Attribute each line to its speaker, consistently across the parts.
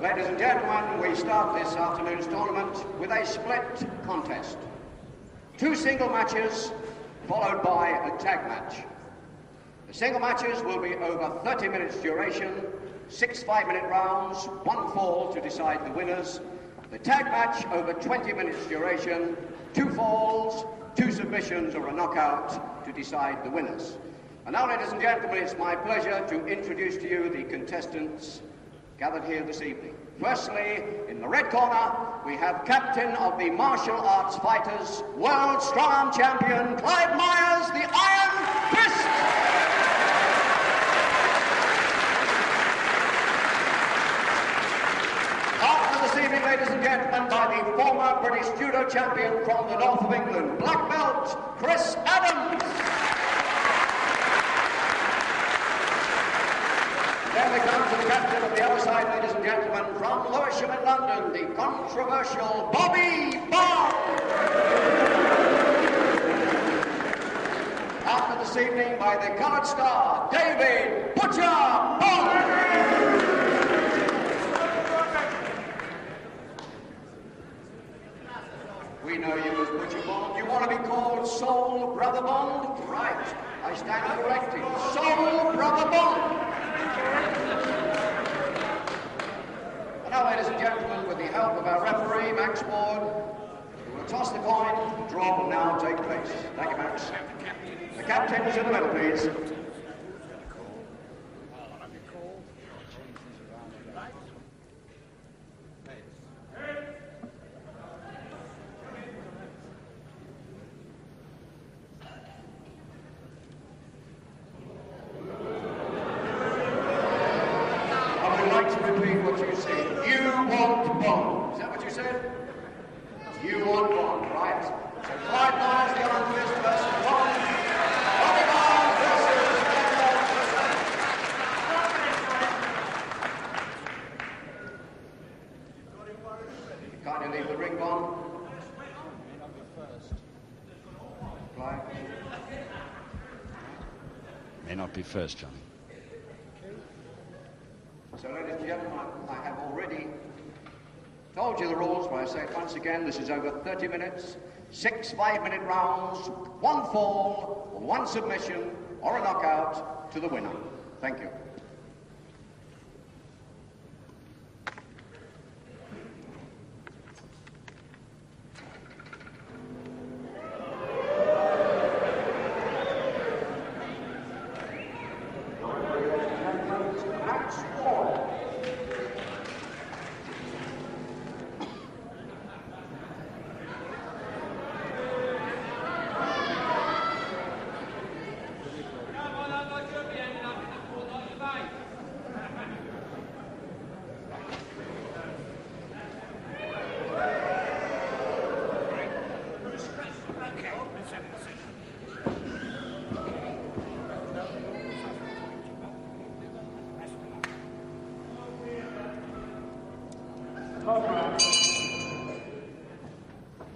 Speaker 1: Ladies and gentlemen, we start this afternoon's tournament with a split contest. 2 single matches, followed by a tag match. The single matches will be over 30 minutes duration, 6 5-minute rounds, 1 fall to decide the winners. The tag match over 20 minutes duration, 2 falls, 2 submissions or a knockout to decide the winners. And now, ladies and gentlemen, it's my pleasure to introduce to you the contestants gathered here this evening. Firstly, in the red corner, we have captain of the martial arts fighters, world strong-arm champion, Clive Myers, the Iron Fist. Partnered this evening, ladies and gentlemen, by the former British judo champion from the north of England, black belt, Chris Adams. Then we come to the captain of the other side, ladies and gentlemen, from Lewisham in London, the controversial Bobby Bond. After this evening by the coloured star, David Butcher Bond. We know you as Butcher Bond. You want to be called Soul Brother Bond? Right. I stand corrected. Soul Brother Bond. And now, ladies and gentlemen, with the help of our referee, Max Ward, we will toss the coin. The draw will now take place. Thank you, Max. The captains in the middle, please.
Speaker 2: First, Johnny.
Speaker 1: So, ladies and gentlemen, I have already told you the rules, but I say it once again, this is over 30 minutes, 6 5-minute rounds, 1 fall, 1 submission, or a knockout to the winner. Thank you.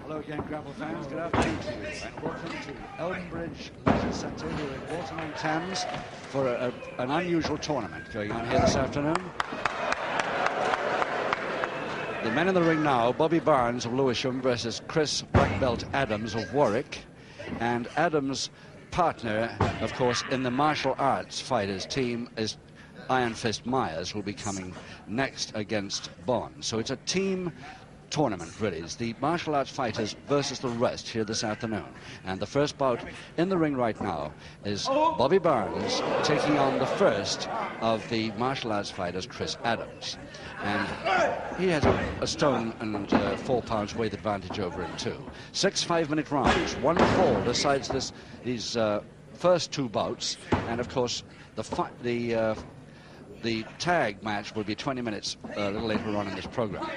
Speaker 2: Hello again, Gravel fans. Good afternoon to you, and welcome to Eldenbridge Leisure Centre here in Waterloo-on-Thames for an unusual tournament going on here this afternoon. The men in the ring now, Bobby Barnes of Lewisham versus Chris Black Belt Adams of Warwick, and Adams' partner, of course, in the martial arts fighters team is Iron Fist Myers, will be coming next against Bond. So it's a team tournament, really. It's the martial arts fighters versus the rest here this afternoon. And the first bout in the ring right now is Bobby Barnes taking on the first of the martial arts fighters, Chris Adams. And he has a stone and 4 pounds weight advantage over him too. 6 5-minute rounds, 1 fall decides these first 2 bouts, and of course the tag match will be 20 minutes a little later on in this program.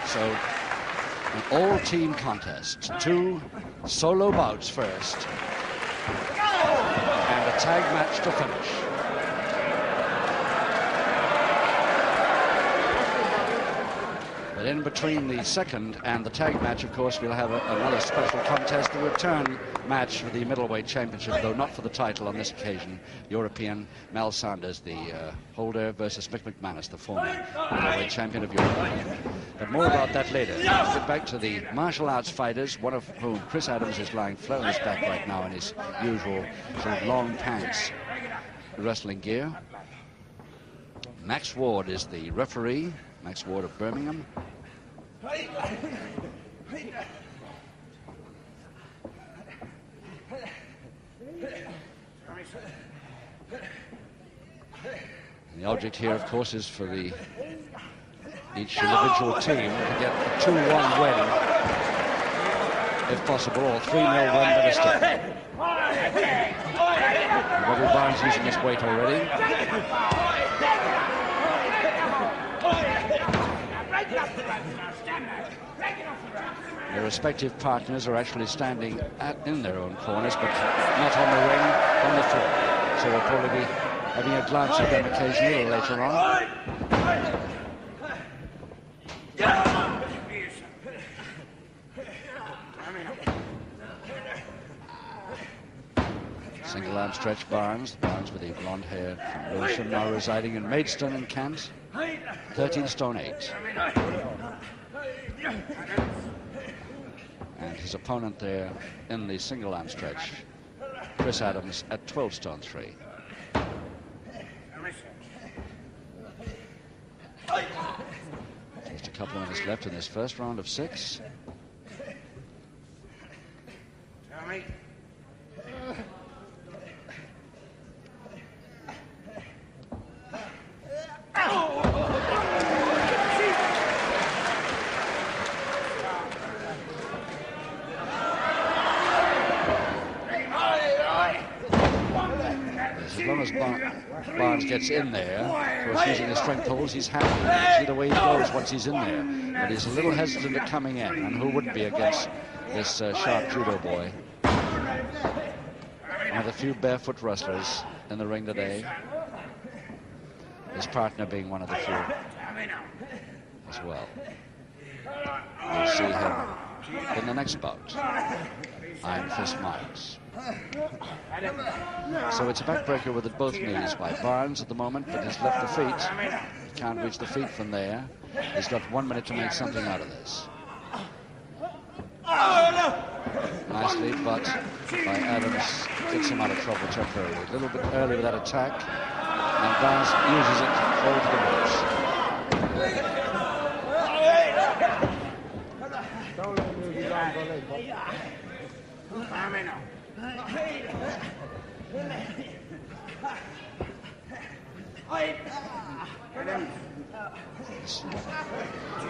Speaker 2: So, an all-team contest. 2 solo bouts first, and a tag match to finish. But in between the second and the tag match, of course, we'll have another special contest, the return match for the middleweight championship, though not for the title on this occasion. European Mal Sanders, the holder, versus Mick McManus, the former middleweight champion of Europe. But more about that later. Let's get back to the martial arts fighters, one of whom, Chris Adams, is lying flat on his back right now in his usual sort of long pants wrestling gear. Max Ward is the referee, Max Ward of Birmingham. And the object here, of course, is for each individual team to get a 2-1 win, if possible, or 3-0 win for this team. Bobby Barnes using his weight already. Their respective partners are actually standing in their own corners, but not on the ring, on the floor. So we'll probably be having a glance at them occasionally later on. Single arm stretch Barnes with the blonde hair from Lewisham, now residing in Maidstone in Kent, 13 stone 8. And his opponent there in the single arm stretch, Chris Adams, at 12 stone 3. Just a couple of minutes left in this first round of 6. Barnes gets in there, of course, using his strength holds, he's happy. You see the way he goes once he's in there. But he's a little hesitant at coming in, and who wouldn't be against this sharp judo boy? One of the few barefoot wrestlers in the ring today. His partner being one of the few as well. We'll see him in the next bout. Iron Fist Myers. So it's a backbreaker with both knees by Barnes at the moment, but he's left the feet. He can't reach the feet from there. He's got 1 minute to make something out of this. Nicely, but by Adams, gets him out of trouble temporarily. A little bit early with that attack, and Barnes uses it to fall to the ropes.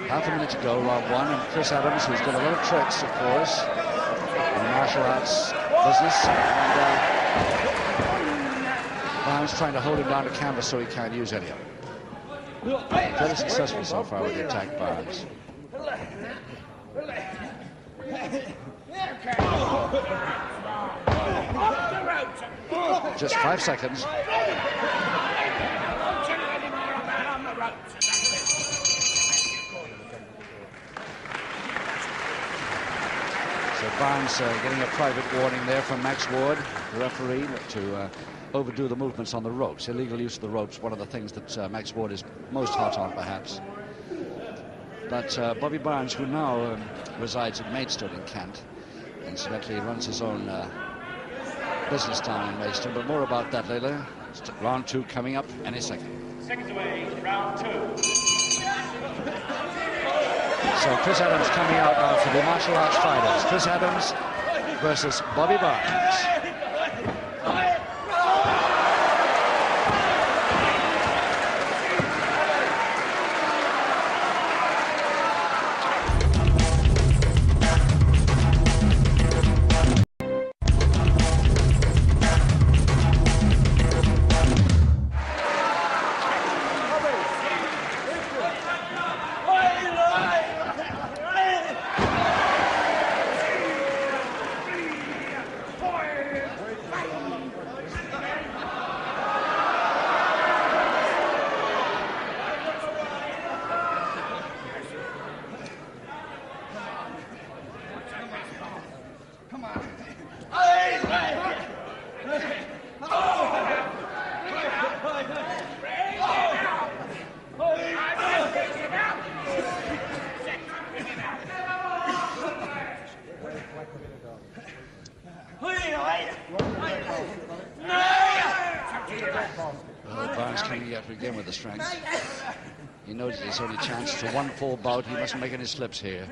Speaker 2: Half a minute to go, round 1, and Chris Adams, who's got a lot of tricks, of course, in the martial arts business, and Barnes trying to hold him down to canvas so he can't use any of them. Very successful so far with the attack, Barnes. Just 5 seconds. So Barnes getting a private warning there from Max Ward, the referee, to overdo the movements on the ropes. Illegal use of the ropes, one of the things that Max Ward is most hot on, perhaps. But Bobby Barnes, who now resides in Maidstone in Kent, incidentally runs his own business down in Maidstone, but more about that later. Round 2 coming up any second.
Speaker 3: Seconds away, round 2.
Speaker 2: So Chris Adams coming out now for the martial arts fighters. Chris Adams versus Bobby Barnes. Barnes coming at it again with the strength. He knows his only chance. It's a 1-4 bout. He mustn't make any slips here,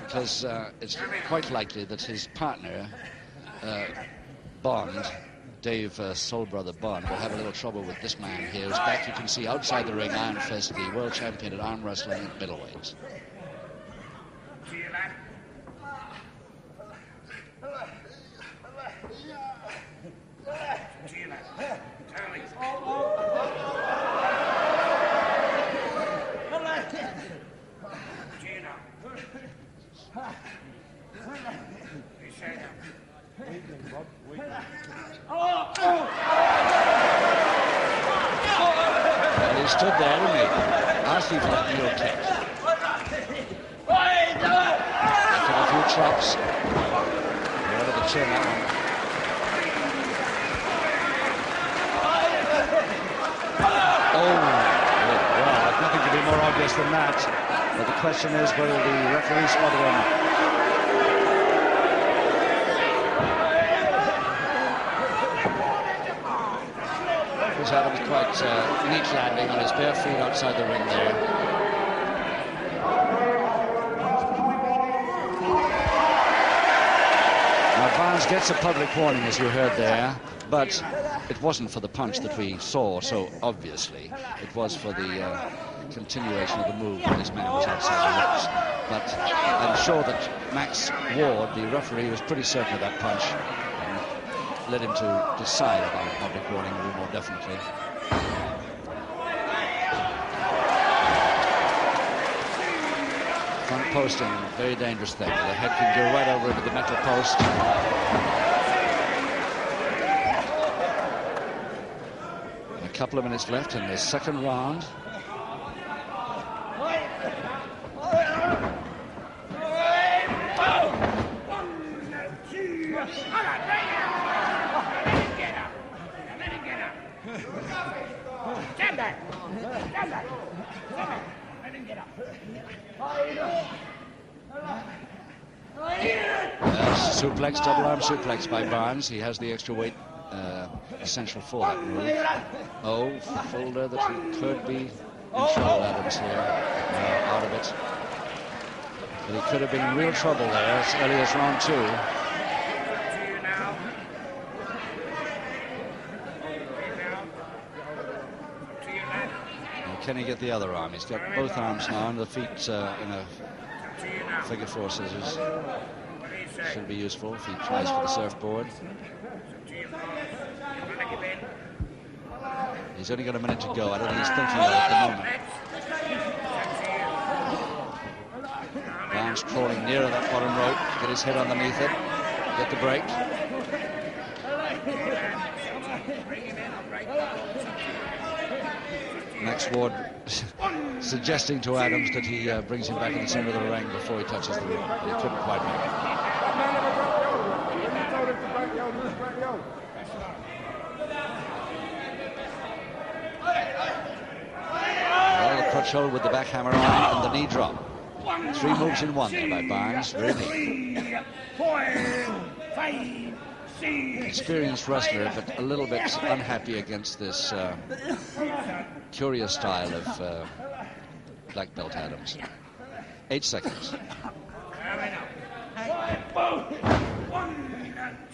Speaker 2: because it's quite likely that his partner, Bond, Dave Soul Brother Bond, will have a little trouble with this man here. Who's back, you can see outside the ring, Iron Fist, the world champion at arm wrestling at middleweight. Well, he stood there, didn't he? Asked him for that mule kick. After a few chops. Over the chin, that one. Oh, well, nothing could be more obvious than that. But the question is whether the referee spotted or not. Chris Adams quite neat landing on his bare feet outside the ring there. Now Barnes gets a public warning, as you heard there, but it wasn't for the punch that we saw so obviously. It was for the continuation of the move when this man was outside the ropes. But I'm sure that Max Ward, the referee, was pretty certain of that punch and led him to decide about a public warning a little more definitely. Front posting, very dangerous thing. The head can go right over into the metal post. And a couple of minutes left in the second round. Suplex, double arm suplex by Barnes. He has the extra weight essential for that move. Oh, Fulder that he could be in trouble, Adams here, out of it. But he could have been in real trouble there as early as round 2. Can he get the other arm? He's got both arms now, and the feet in a figure 4 scissors. Should be useful if he tries for the surfboard. He's only got a minute to go. I don't think he's thinking of it at the moment. Barnes crawling nearer that bottom rope, get his head underneath it, get the break. Max Ward suggesting to Adams that he brings him back in the center of the ring before he touches the ring. He couldn't quite make it. Well, the crutch hold with the backhammer on and the knee drop. 3 moves in 1 there by Barnes. Really. Experienced wrestler, but a little bit unhappy against this curious style of black belt Adams. 8 seconds.
Speaker 3: 1,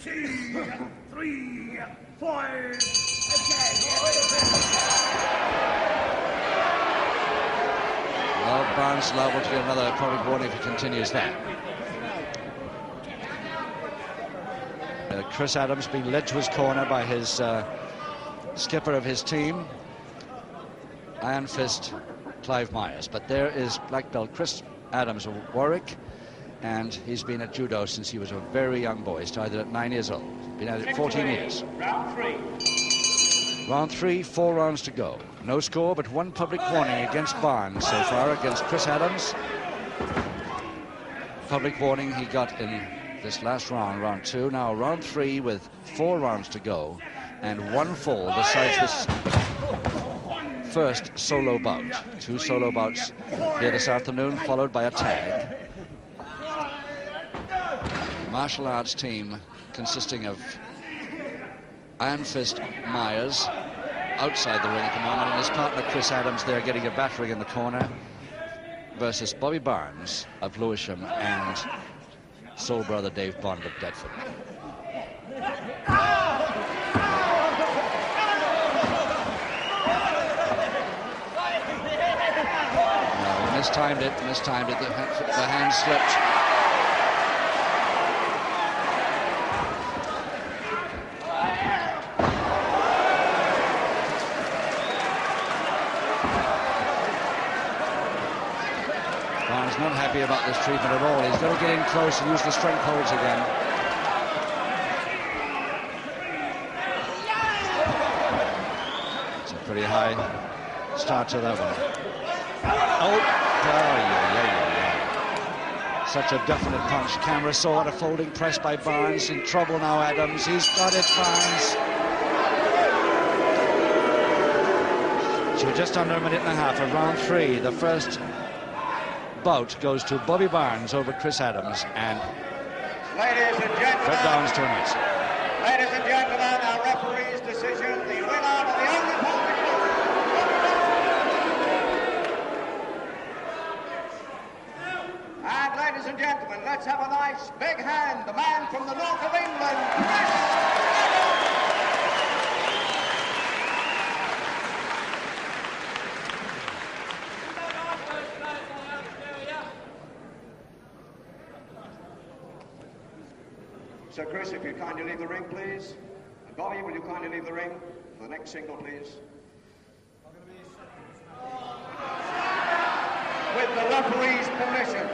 Speaker 3: 2, 3, 4.
Speaker 2: Well, Barnes liable to get another public warning if he continues that. Chris Adams being led to his corner by his skipper of his team, Iron Fist Clive Myers. But there is black belt Chris Adams of Warwick, and he's been at judo since he was a very young boy. He started at 9 years old. Been at it 14 years.
Speaker 3: Round 3.
Speaker 2: Round 3, 4 rounds to go. No score, but 1 public warning against Barnes so far against Chris Adams. Public warning he got in this last round, round 2. Now round 3 with 4 rounds to go, and 1 fall decides this first solo bout. 2 solo bouts here this afternoon, followed by a tag. Martial arts team consisting of Iron Fist Myers, outside the ring at the moment, and his partner Chris Adams there getting a battering in the corner versus Bobby Barnes of Lewisham and soul brother Dave Bond of Deptford. No, mistimed it, the hand slipped. Not happy about this treatment at all. He's got to get in close and use the strength holds again. It's a pretty high start to that one. Oh, yeah. Such a definite punch. Camera saw it, a folding press by Barnes. In trouble now, Adams. He's got it, Barnes. So just under a minute and a half of round 3. The first bout goes to Bobby Barnes over Chris Adams, and
Speaker 1: ladies and gentlemen,
Speaker 2: Fred Downs to announce it.
Speaker 1: Ladies and gentlemen, our referee's decision, the winner of the only public and ladies and gentlemen, let's have a nice big hand, the man from the north of England, Chris Adams. So, Chris, if you'd kindly leave the ring, please. And Bobby, will you kindly leave the ring for the next single, please? With the referee's permission.